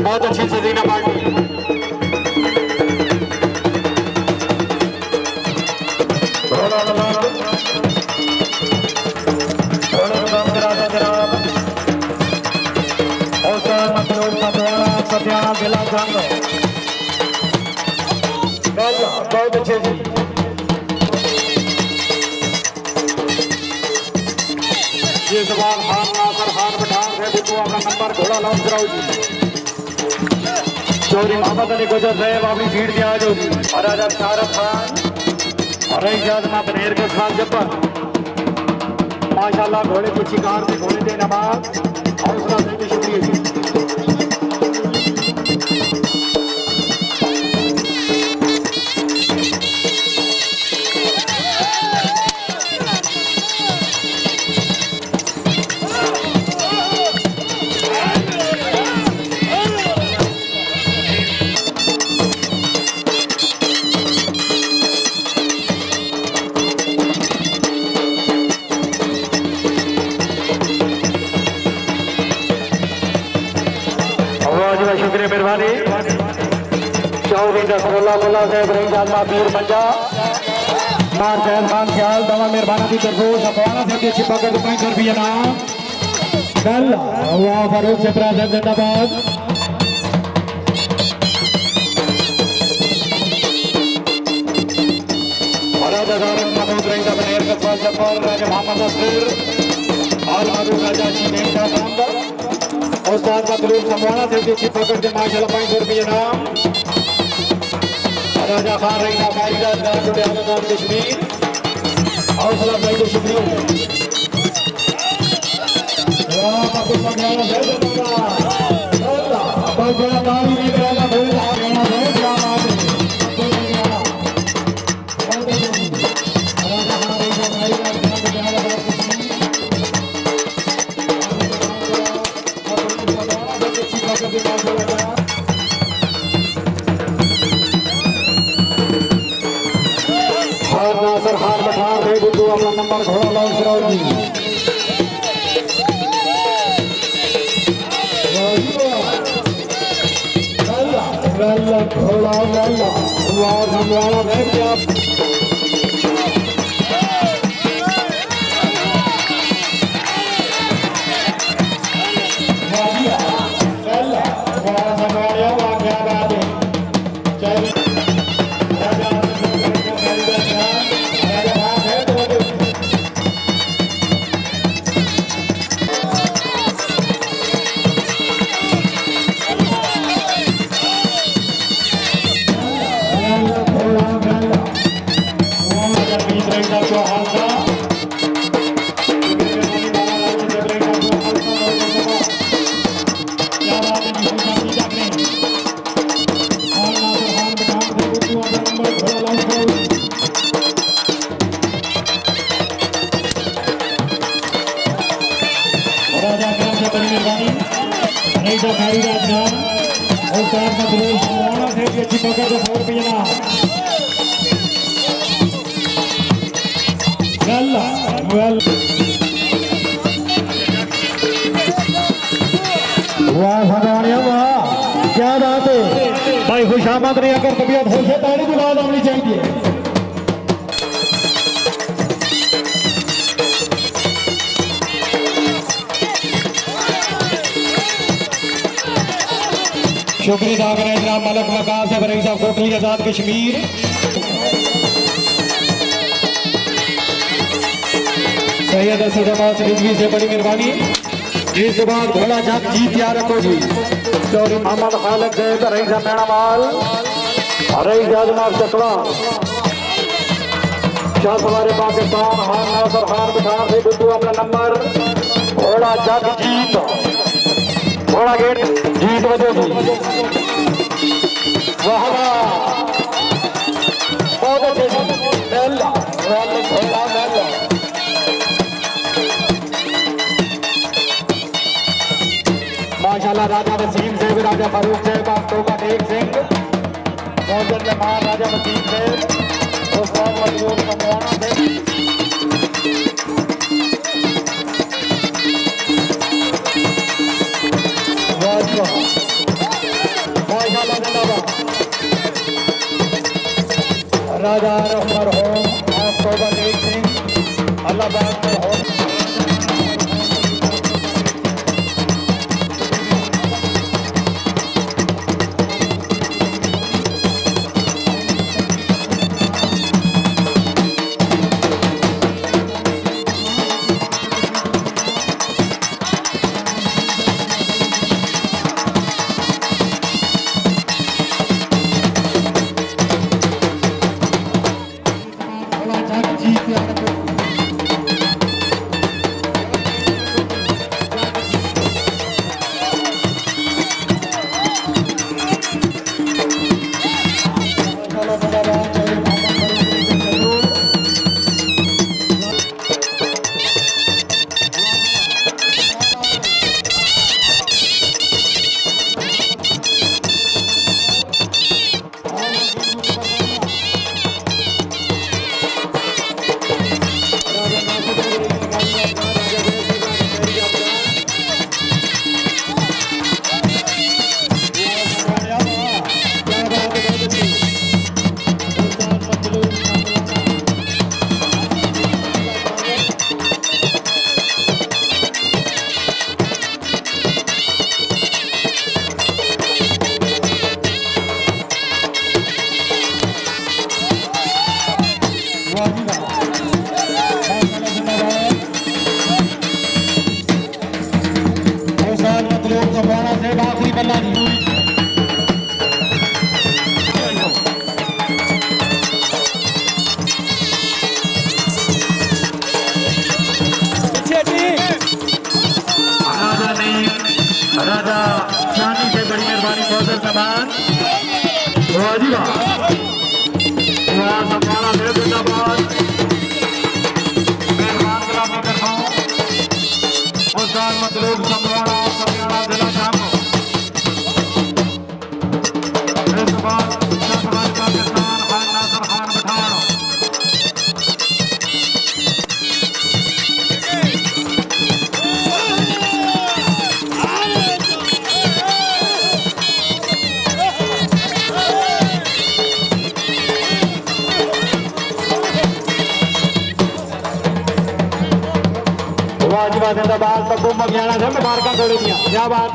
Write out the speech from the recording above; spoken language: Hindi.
बहुत अच्छी सजीना पार्टी। बहुत अच्छे जी। ये सवाल हार नासर हार पठान से बिल्कुल अपना नंबर घोड़ा लॉन्च कराओ जी। चौधरी मोहम्मद अली गुजर साहब अपनी सीट पे आ जाओ जी। महाराजा शाहरुख खान और इजाज मां बनेर के खान जब्बर माशाल्लाह घोड़े की शिकार में घोड़े के नमाज हौसला देने शुक्रिया जी। शुक्रिया मेहरबानी। चौधरी जसरुल्लाह मुल्ला साहब रही आजमा पीर पंजा मार जैन खान ख्याल दवा मेहरबानी की तरफ सफवाना से अच्छी पकड़ दुकान कर भी ना कल वाह फारूक से ब्रादर जिंदाबाद। महाराजा गौरव महमूद रही का बनेर कस्बा जब्बर राजा मोहम्मद असगर आल मारूफ राजा चीन का नाम उस्ताद मतलूब समवाना से अच्छी पकड़ के माशाल्लाह 500 रुपये नाम। राजा खान रईना कारीगर जुड़े आलमदार कश्मीर हौसला भाई को शुक्रिया। हार नासर हार बठार दे बुद्धू अपना नंबर घोड़ा लॉन्च कराओ जी। घोड़ा वाला बैठ गया। अच्छी पकड़ तो 100 रुपये ना वाह क्या बात है भाई। खुशामद नहीं अगर तबीयत हो से ताड़ी की बात होनी चाहिए। शुक्रिया अदा करें जनाब मलक वकार साहब रईस साहब कोटली आजाद कश्मीर। सैयद असद अब्बास रिजवी से बड़ी मेहरबानी। इस बाद घोड़ा जग जी तैयार रखो जी। चौधरी मोहम्मद खालिद साहब रईस मेणावाल रईस आजमार चकला शाह सवारे पाकिस्तान हार नासर खान बिठार से बुद्धू अपना नंबर घोड़ा जग जीत घोड़ा गेट जीत बजे जी। वाह बहुत अच्छे माशाल्लाह। राजा वसीम साहब राजा फारूक साहब तोबा टेक सिंह मौजूद मेहमान राजा वसीम साहब उस्ताद मजबूर समवाना से राजा मरहूम अक्टूबर 1 सिंह अल्लाहबाद मरहूम आखिरी बल्ला राजा शानी से बड़ी मेहरबानी बहुत सामान सम्माना दे जिंदाबाद मेहरबान गुलामी करता हूँ उस्ताद मतलूब समराना समराना जिला शाम इस बार पाकिस्तान खान नासर खान पठान जिंदाबाद तब्बू मगियाना से मुबारक थोड़ी दिया क्या बात